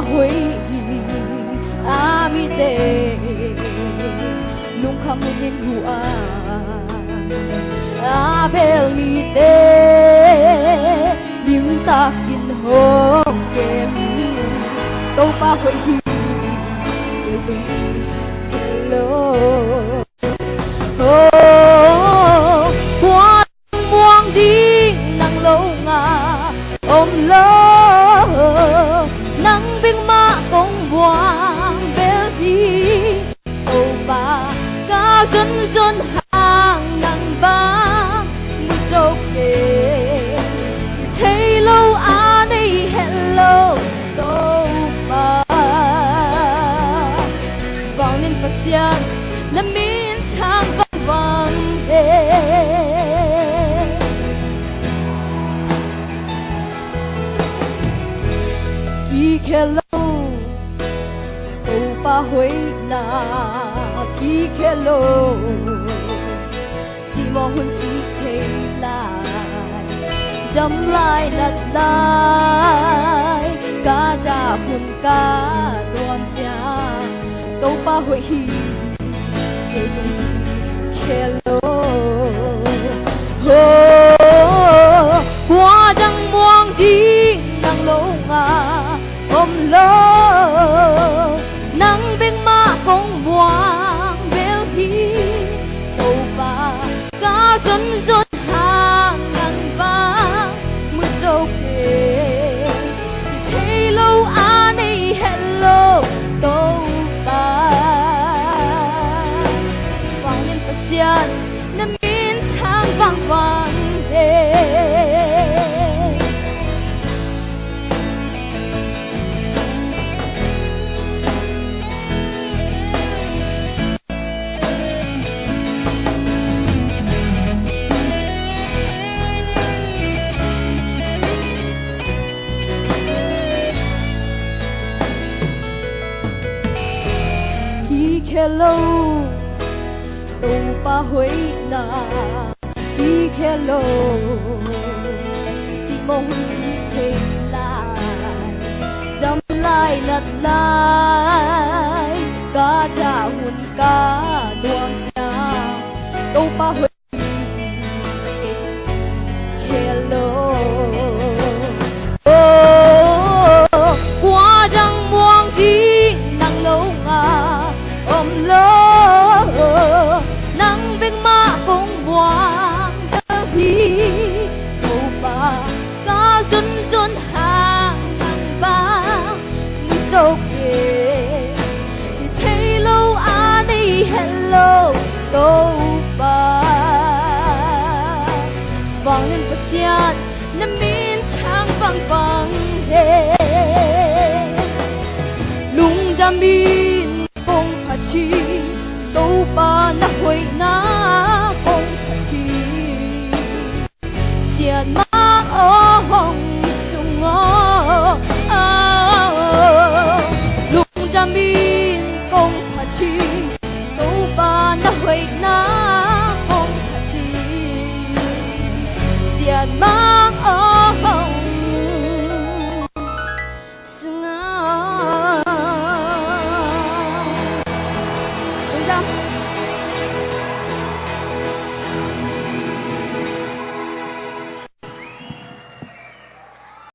hui ami te lung khamunin hua abel mi te lim takin hong kem tàu pa hui hi tung hello qua muang đi nang lâu ngà ôm lơ nang bing ma công buang bel đi tàu pa ca xuân xuân hàng nang bang mùi dâu kề thấy lâu à này hello tàu pa vang lên pasian na min chang vang vang ki hello tàu pa hui na ki hello chỉ mong hun chỉ thấy lại dâm lại đặt lại cả cha hun cả đoan cha tàu pa hui hi hello qua trăng muang đi nang lâu ngà ôm lơ nang bên ma công buang bel hi tàu pa ca xuân xuân hàng ngang vang mưa sâu kề thấy lâu à này hello tàu pa vang lên pasian na min chang vang vang hello tàu pa hui na ki hello chỉ mong chỉ thấy lại dâm lại nặt lại cả cha hun cả đoan cha tàu pa hui hello qua răng muang đi nang lâu ngà ôm lơ nang bên ma công buang hi tàu pa ca xuân xuân hàng ngang vang mùi sâu kề thấy lâu à này hello tàu pa vang lên pasian na min chang vang vang lung đam min chi tàu pa na hui na công chi xian ma o hong sung o lung đam min công chi tàu pa na hui na công chi xian ma